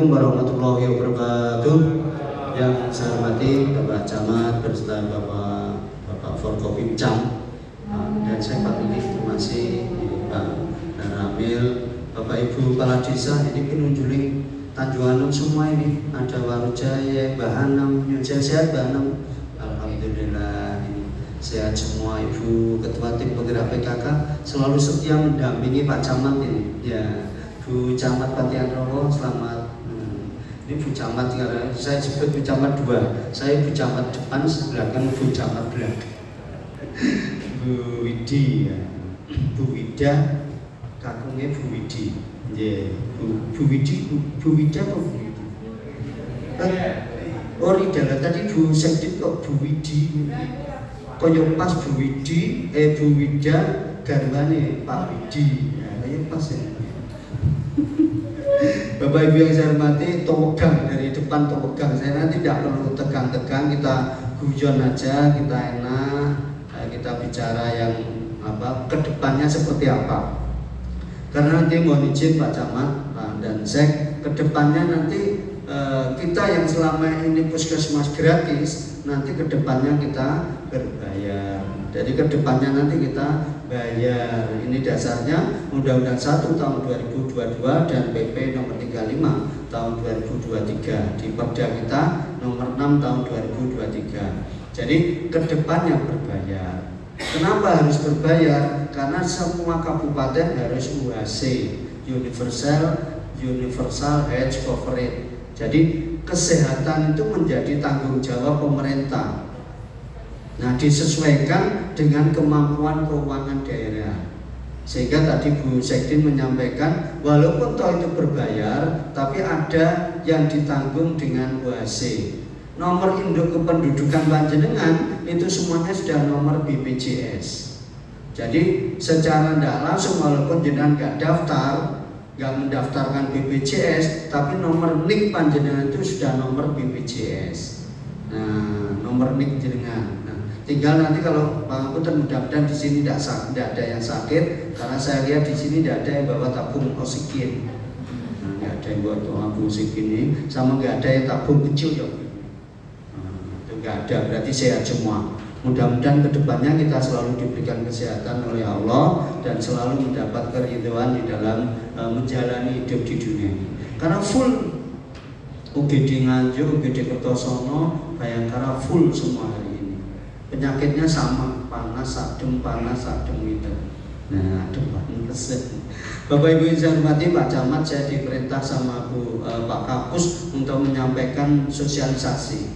Assalamualaikum warahmatullahi wabarakatuh. Yang saya hormati Bapak Camat beserta Bapak Forkopimcam dan saya Pak Lili, terima kasih Pak Ramil, Bapak Ibu Kepala Desa. Ini penunjuli Tanjung Anum semua ini, ada Warujaya, Bahanam, Nyuja sehat Bahanam. Alhamdulillah ini sehat semua. Ibu Ketua Tim Penggerak PKK selalu setia mendampingi Pak Camat ini. Ya, Bu Camat Patian Rowo, selamat. Ini Bu Camat, saya sebut Bu Camat 2. Saya Bu Camat depan, belakang Bu Camat belakang. Bu Widi, ya. Bu Wida, kakungnya Bu Widi. Yeah. Bu Widi, Bu Wida apa Bu Widi? Oh Rida, tadi Bu Sekdit kok Bu Widi. Koyo pas Bu Widi, Bu Wida, garwane Pak Widi. Ya, kayak pas ya. Bapak Ibu yang saya hormati, towegang dari depan towegang. Saya nanti tidak perlu tegang-tegang, kita guyon aja, kita enak, kita bicara yang kedepannya seperti apa. Karena nanti mohon izin Pak Camat dan Sek, kedepannya nanti kita yang selama ini puskesmas gratis, nanti kedepannya kita berbayar. Jadi kedepannya nanti kita bayar. Ini dasarnya Undang-Undang 1 tahun 2022 dan PP nomor 35 tahun 2023 di Perda kita nomor 6 tahun 2023. Jadi kedepannya berbayar. Kenapa harus berbayar? Karena semua kabupaten harus UHC, Universal Health Coverage. Jadi kesehatan itu menjadi tanggung jawab pemerintah. Nah, disesuaikan dengan kemampuan keuangan daerah. Sehingga tadi Bu Sekdin menyampaikan, walaupun toh itu berbayar, tapi ada yang ditanggung dengan UHC. Nomor induk kependudukan panjenengan itu semuanya sudah nomor BPJS. Jadi secara tidak langsung walaupun jenengan nggak daftar, nggak mendaftarkan BPJS, tapi nomor NIK panjenengan itu sudah nomor BPJS. Nah, nomor NIK jenengan. Tinggal nanti kalau Pak Angkutan mudah-mudahan di sini tidak ada yang sakit, karena saya lihat di sini tidak ada yang bawa tabung oksigen. Nggak ada yang bawa tabung oksigen ini, sama nggak ada yang tabung kecil ya. Itu nggak ada, berarti sehat semua. Mudah-mudahan kedepannya kita selalu diberikan kesehatan oleh Allah dan selalu mendapat keridhaan di dalam menjalani hidup di dunia ini. Karena full UGD Nganjuk, UGD Kertosono, Bayangkara full semua hari ini. Penyakitnya sama, panas adem gitu. Nah, depan kesel. Bapak Ibu yang saya hormati, Pak Camat, saya diperintah sama Pak Kapus untuk menyampaikan sosialisasi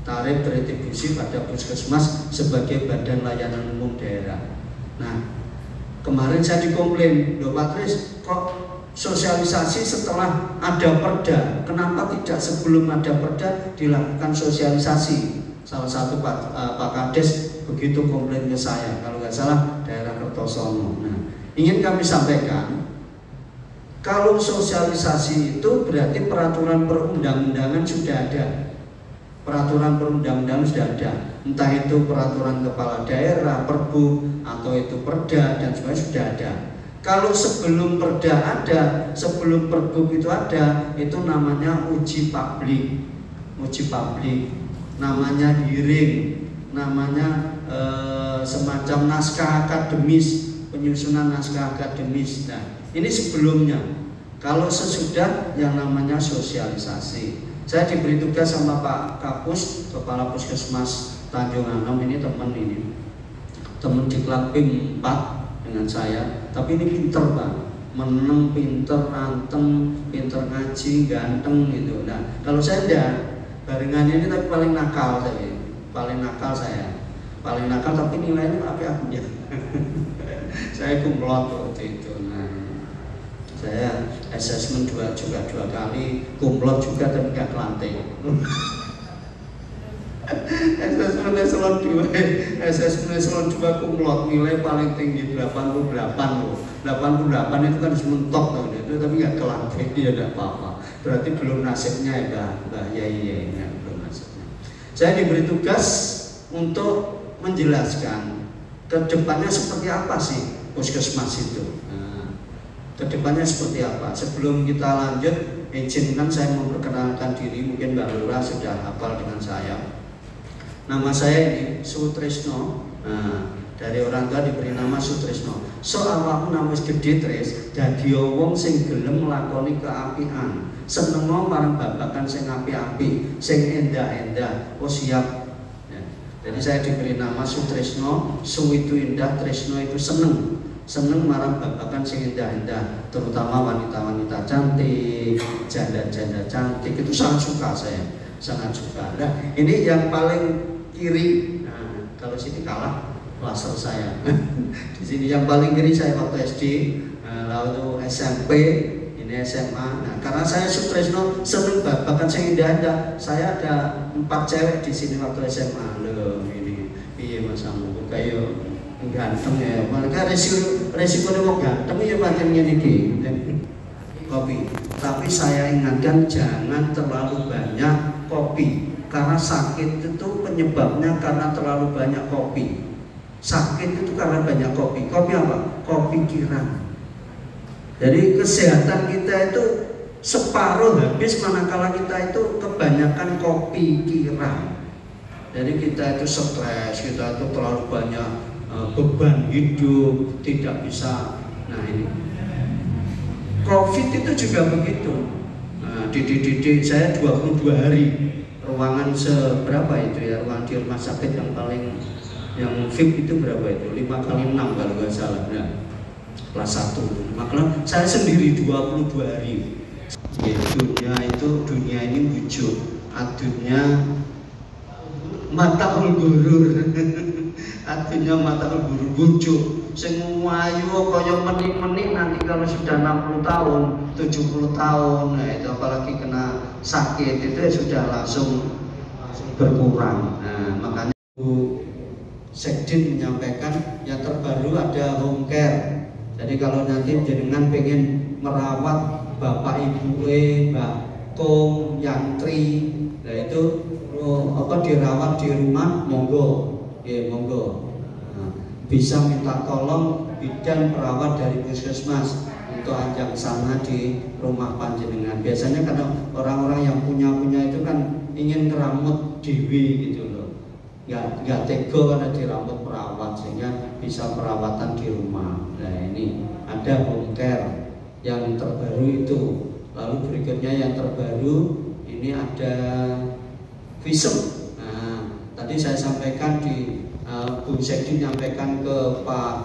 tarif retribusi pada puskesmas sebagai badan layanan umum daerah. Nah, kemarin saya dikomplain, loh Pak Tris, kok sosialisasi setelah ada perda? Kenapa tidak sebelum ada perda dilakukan sosialisasi? Salah satu Pak Kades begitu komplain ke saya, kalau nggak salah daerah Kertosono. Nah, ingin kami sampaikan, kalau sosialisasi itu berarti peraturan perundang-undangan sudah ada. Peraturan perundang-undangan sudah ada, entah itu peraturan kepala daerah, Perbu, atau itu perda dan sebagainya sudah ada. Kalau sebelum perda ada, sebelum Perbu itu ada, itu namanya uji publik, namanya hearing, namanya semacam naskah akademis, penyusunan naskah akademis. Nah, ini sebelumnya. Kalau sesudah yang namanya sosialisasi. Saya diberi tugas sama Pak Kapus, Kepala Puskesmas Tanjung Anum, ini teman Diklat PIM 4 dengan saya, tapi ini pinter Pak, meneng, pinter, anteng, pinter ngaji, ganteng gitu. Nah, kalau saya enggak, barengannya ini tapi paling nakal tapi nilainya apa ya? Saya kumlot waktu itu. Nah, saya asesmen juga 2 kali, kumlot juga tapi nggak kelanting. Asesmen eselon 2 kumlot, nilai paling tinggi 88 loh. 88 itu kan harus mentok loh, itu tapi nggak kelanting, ya nggak apa-apa. Berarti belum nasibnya ya Mbak Yai, belum nasibnya. Saya diberi tugas untuk menjelaskan kedepannya seperti apa sih puskesmas itu. Nah, kedepannya seperti apa? Sebelum kita lanjut, izinkan saya memperkenalkan diri, mungkin Mbak Lurah sudah hafal dengan saya. Nama saya ini Sutrisno. Nah, dari orang tua diberi nama Sutrisno. So awakmu nama gede tris, dadi wong sing gelem nglakoni keapian, seneng marang babagan sing api-api, sing endah-endah. Oh siap. Ya. Jadi saya diberi nama Sutrisno. Su itu indah, Trisno itu seneng. Seneng marang babagan sing indah-indah, terutama wanita-wanita cantik, janda-janda cantik, itu sangat suka saya, sangat suka. Nah, ini yang paling kiri. Nah, kalau sini kalah laser saya. Di sini yang paling kiri saya waktu SD, lalu SMP, ini SMA. Nah, karena saya Sutrisno seneng babagan sing indah-indah, saya ada 4 cewek di sini waktu SMA. Loh, ini iya Mas Amu kayak ganteng ya, mereka resikonya mau ganteng ya pancen ngene iki kopi. Tapi saya ingatkan jangan terlalu banyak kopi, karena sakit itu penyebabnya karena terlalu banyak kopi. Sakit itu karena banyak kopi. Kopi apa? Kopi kirang. Jadi kesehatan kita itu separuh habis manakala kita itu kebanyakan kopi kirang. Jadi kita itu stres, kita itu terlalu banyak beban hidup, tidak bisa. Nah ini COVID itu juga begitu. Nah, di saya 22 hari ruangan seberapa itu ya, ruangan di rumah sakit yang paling yang VIP itu berapa itu, 5x6 kalau nggak salah. Nah, kelas 1 makanya saya sendiri 22 hari. Ya, dunia ini wujud, adunya mata gurur. Artinya mata guru bujuk sing ayu kaya menik-menik nanti kalau sudah 60 tahun, 70 tahun, nah itu apalagi kena sakit itu sudah langsung berkurang. Nah, makanya Bu Sekdin menyampaikan yang terbaru ada home care. Jadi kalau nanti jenengan pengen merawat bapak ibu Mbak Kong, Yantri, nah itu dirawat di rumah, monggo. Ya monggo, nah, bisa minta tolong bidan perawat dari puskesmas untuk ajak sana di rumah panjenengan. Biasanya karena orang-orang yang punya itu kan ingin ngeramut dewi gitu loh, nggak tega karena diramut perawat, sehingga bisa perawatan di rumah. Nah ini ada home care yang terbaru itu. Lalu berikutnya yang terbaru ini ada visum. Tadi saya sampaikan di Bu Sekdi menyampaikan ke Pak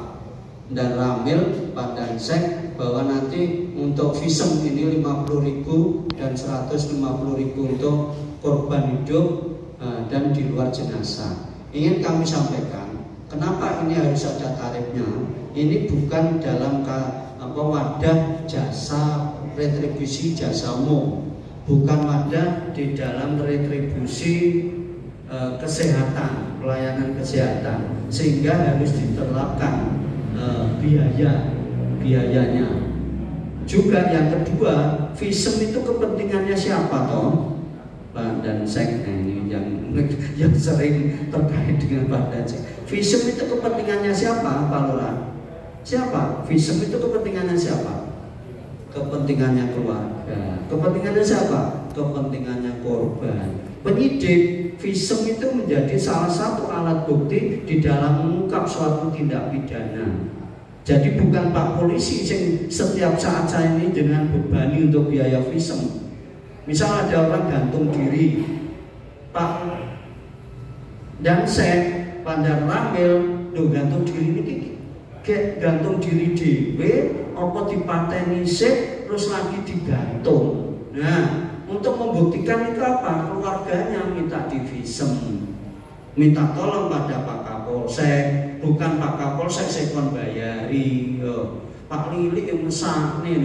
Dan Ramil, Pak Dansek, bahwa nanti untuk visum ini 50.000 dan 150.000 untuk korban hidup dan di luar jenazah. Ingin kami sampaikan, kenapa ini harus ada tarifnya? Ini bukan dalam wadah jasa retribusi jasamu, bukan wadah di dalam retribusi kesehatan, pelayanan kesehatan, sehingga harus diterapkan biayanya. Juga yang kedua, visum itu kepentingannya siapa toh? Pak Dansek, ini yang sering terkait dengan Pak Dansek. Visum itu kepentingannya siapa, Pak Lurah? Siapa? Visum itu kepentingannya siapa? Kepentingannya keluarga. Kepentingannya siapa? Kepentingannya korban. Penyidik, visum itu menjadi salah satu alat bukti di dalam mengungkap suatu tindak pidana. Jadi bukan Pak Polisi yang setiap saat saya ini dengan bebani untuk biaya visum. Misal ada orang gantung diri, Pak Dansek, Pak Dan Ramil, gantung diri ini gantung diri dewe, apa dipateni sik, terus lagi digantung. Nah, untuk membuktikan itu apa? Keluarganya minta divisum, minta tolong pada Pak Kapolsek, bukan Pak Kapolsek sekon bayari, yo. Pak Lili yang mesak nih,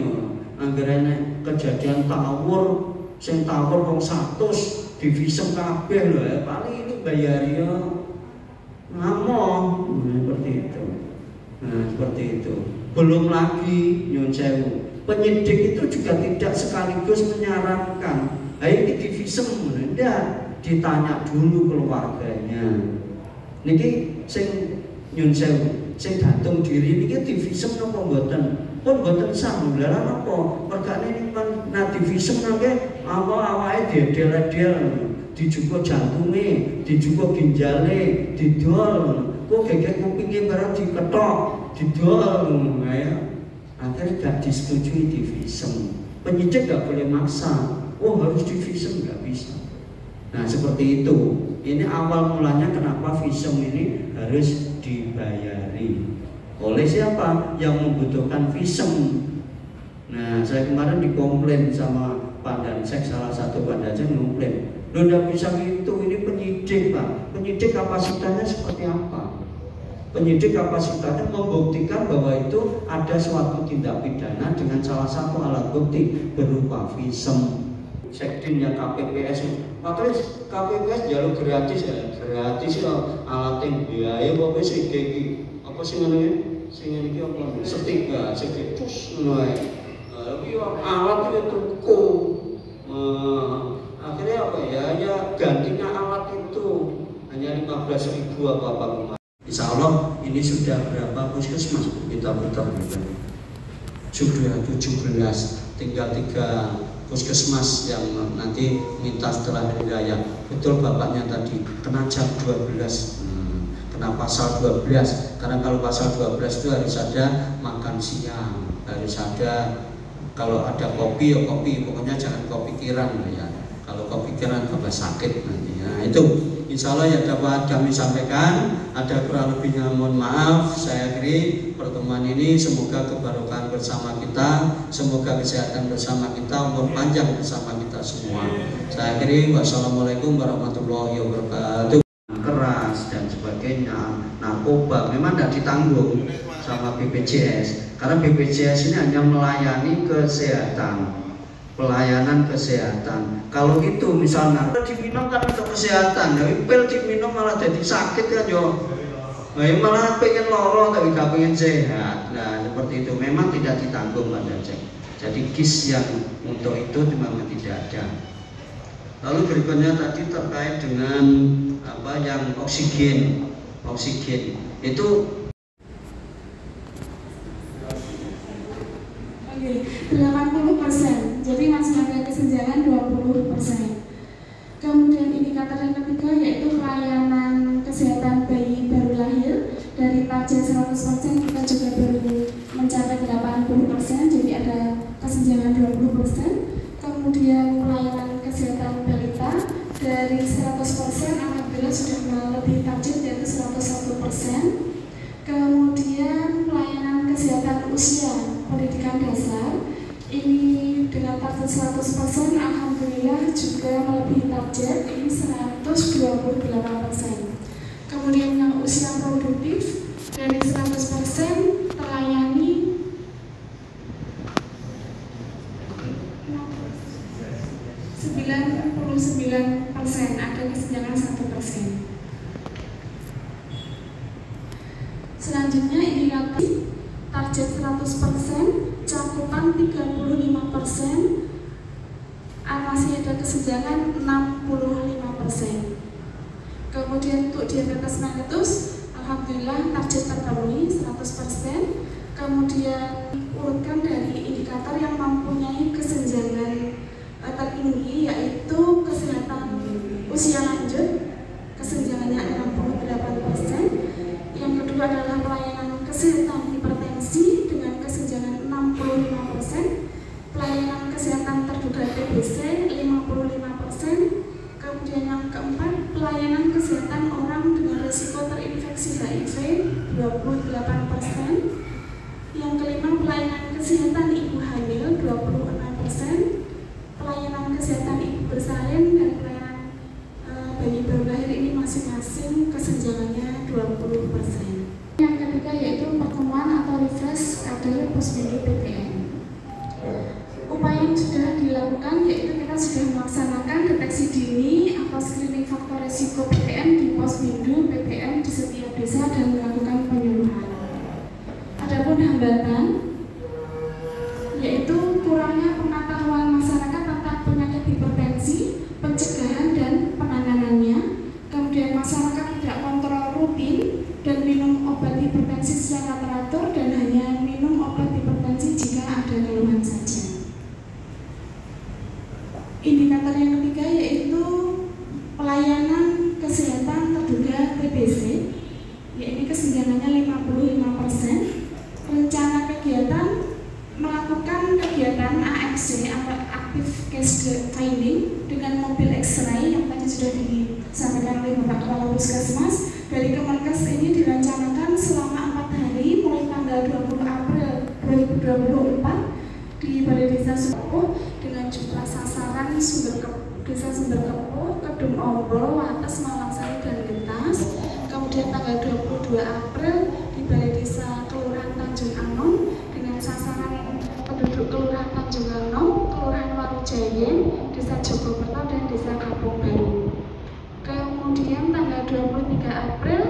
anggarannya kejadian tawur, sing tawur wong 100 divisum kabeh loh ya. Pak Lili bayari yo, ngamong, seperti itu. Nah, seperti itu. Belum lagi nyun sewu, penyidik itu juga tidak sekaligus menyarankan ayo di visum, enggak, ditanya dulu keluarganya. Niki sing nyun sewu, sing gantung diri niki divisum napa mboten? Pun mboten sah lha napa? Mergane niku kan divisum nangke awake diedel-edel, dijupuk jantunge, dijupuk ginjale, didol. Kok gegek kupinge barang diketok, didol ya. Akhirnya gak disetujui divisum. Penyidik gak boleh maksa. Oh harus divisum, gak bisa. Nah seperti itu. Ini awal mulanya kenapa visum ini harus dibayari. Oleh siapa? Yang membutuhkan visum. Nah saya kemarin dikomplain sama Pak Dansek, salah satu Pak Dansek komplain. Lo udah bisa gitu, ini penyidik Pak. Penyidik kapasitasnya seperti apa? Penyidik kapasitasnya membuktikan bahwa itu ada suatu tindak pidana dengan salah satu alat bukti berupa visum. Sekdin yang KPPS, makanya KPPS jalur gratis ya, gratis ya alat yang biaya apa sih apa sih namanya? Sing ini apa? Setika, terus tapi alat itu tuku. Akhirnya apa ya? Ya gantinya alat itu hanya 15.000 apa. Insya Allah ini sudah berapa puskesmas kita putar sudah 17, tinggal 3 puskesmas yang nanti minta setelah hari raya. Betul bapaknya tadi kena jam 12. Kena pasal 12 karena kalau pasal 12 itu harus ada makan siang, harus ada kalau ada kopi ya kopi, pokoknya jangan kopi kiran ya. Kalau kopi kiran tambah sakit nanti ya. Itu insya Allah ya dapat kami sampaikan. Ada kurang lebihnya mohon maaf. Saya akhiri pertemuan ini, semoga kebarokahan bersama kita, semoga kesehatan bersama kita, umur panjang bersama kita semua. Saya akhiri, wassalamualaikum warahmatullahi wabarakatuh. Keras dan sebagainya, narkoba memang tidak ditanggung sama BPJS karena BPJS ini hanya melayani kesehatan, pelayanan kesehatan. Kalau itu misalnya diminum kan untuk kesehatan, tapi pil diminum malah jadi sakit kan yo. Nah, malah pengen loro tapi gak pengen sehat. Nah seperti itu memang tidak ditanggung Pak Dansek. Jadi KIS yang untuk itu memang tidak ada. Lalu berikutnya tadi terkait dengan apa yang oksigen itu. Oke, 80%. Jadi masih ada kesenjangan 20%. Kemudian indikator yang ketiga yaitu pelayanan kesehatan bayi baru lahir. Dari target 100% kita juga baru mencapai 80%, jadi ada kesenjangan 20%. Kemudian pelayanan kesehatan balita dari 100% alhamdulillah sudah melebihi target yaitu 101%. Kemudian pelayanan kesehatan usia pendidikan dasar ini dengan target 100% alhamdulillah juga melebihi target, ini 128%. Kemudian yang usia produktif dari 100% terlayani 99%, ada kesenjangan 1%. Selanjutnya indikator target 100%, cakupan 35%, masih ada kesenjangan 65%. Kemudian untuk diabetes mellitus, alhamdulillah target terpenuhi 100%. Kemudian urutkan dari indikator yang mempunyai kesenjangan tertinggi yaitu kesehatan usia lanjut, kesenjangannya 68%. Yang kedua adalah pelayanan kesehatan hipertensi dengan kesenjangan 65%, pelayanan kesehatan terduga TBC 55%, kemudian yang keempat pelayanan kesehatan orang dengan risiko terinfeksi HIV 28%, yang kelima pelayanan kesehatan ibu hamil 26%, pelayanan kesehatan ibu bersalin dan pelayanan bayi baru lahir ini masing-masing kesenjangannya 20%. Yang ketiga yaitu pertemuan atau refresh kader posbindu PTN. Upaya yang sudah dilakukan yaitu kita sudah melaksanakan deteksi dini atau screening faktor risiko PTN di posbindu PTN di setiap desa dan melakukan penyuluhan. Adapun hambatan yaitu kurangnya pengetahuan masyarakat tentang penyakit hipertensi, pencegahan dan penanganannya. Kemudian masyarakat tidak kontrol rutin dan minum obat hipertensi kepala puskesmas dari Kemenkes ini direncanakan selama 4 hari mulai tanggal 20 April 2024 di Balai Desa Sukoh dengan jumlah sasaran Desa Sumber Kepuh, Kedung Ombol, Wates, Malangsari, dan Getas. Kemudian tanggal 22 April di Balai Desa Kelurahan Tanjung Anom dengan sasaran penduduk Kelurahan Tanjung Anom, Kelurahan Warujayen, Desa Jogoberto, dan Desa Kampung Baru. Kemudian tanggal 23 April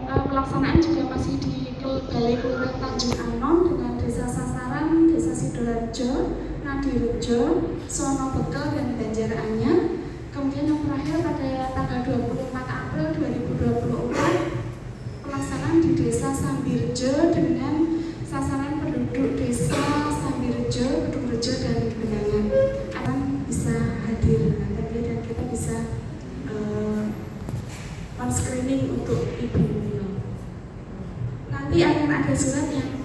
pelaksanaan juga masih di Balai Kelurahan Tanjung Anom dengan desa sasaran Desa Sidoarjo, Nadirejo, Sono Bekel, dan Banjaranyar. Kemudian yang terakhir pada tanggal 24 April 2024 pelaksanaan di Desa Sambirjo dengan sasaran penduduk Desa Sambirjo, Kedungrejo, dan Benangan. Akan bisa hadir dan kita bisa screening untuk ibu. Nanti akan ada surat yang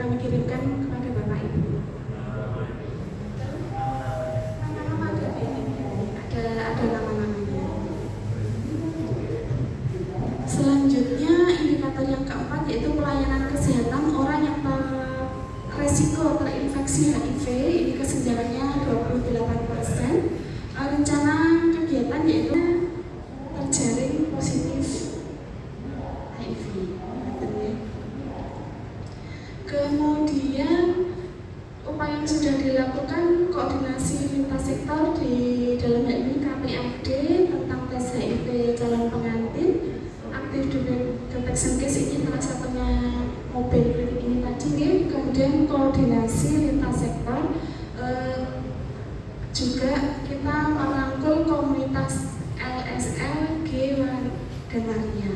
kami kirimkan kepada Bapak Ibu. Nama-nama ada nama-namanya. Selanjutnya indikator yang keempat yaitu pelayanan kesehatan orang yang beresiko terinfeksi HIV. Ini kesenjangannya 28%. Rencana kegiatan yaitu terjaring positif HIV. Kemudian upaya yang sudah dilakukan koordinasi lintas sektor di dalam hal ini KPAD tentang tes HIV calon pengantin, aktif detection case ini salah satunya mobil klinik ini tadi. Kemudian koordinasi lintas sektor juga kita merangkul komunitas LSL, G, dan Maria.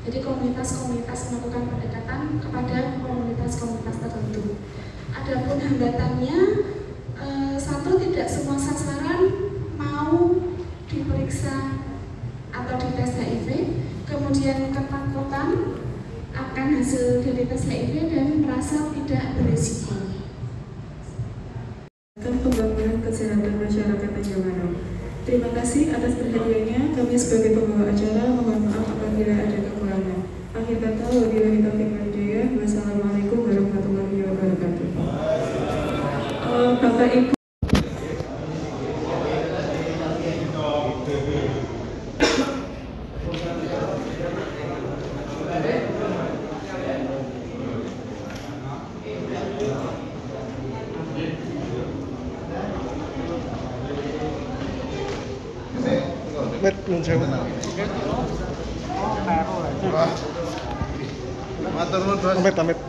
Jadi komunitas-komunitas melakukan pendekatan kepada komunitas-komunitas tertentu. Adapun hambatannya, satu, tidak semua sasaran mau diperiksa atau dites HIV. Kemudian ketakutan akan hasil dari tes HIV dan merasa tidak berisiko. Pembangunan kesehatan masyarakat Tanjung Anom. Terima kasih atas perhatiannya. Kami sebagai pembawa acara mohon maaf apabila ada kekurangan. Akhir kata, wabillahi taufiq wal hidayah. Wassalamualaikum warahmatullahi wabarakatuh. Bapak Ibu. Amit.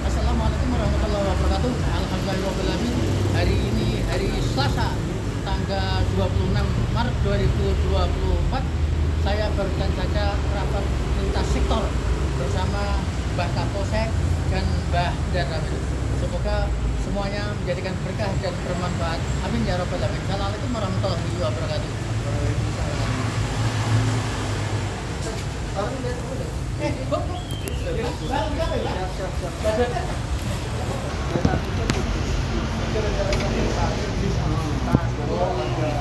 Assalamualaikum warahmatullahi wabarakatuh. Alhamdulillahirrahmanirrahim. Hari ini hari Selasa tanggal 26 Maret 2024. Saya barusan saja rapat lintas sektor bersama Mbah Kapolsek dan Mbah Darabel. Semoga semuanya menjadikan berkah dan bermanfaat. Amin ya rabbal alamin. Assalamualaikum warahmatullahi wabarakatuh. Siap.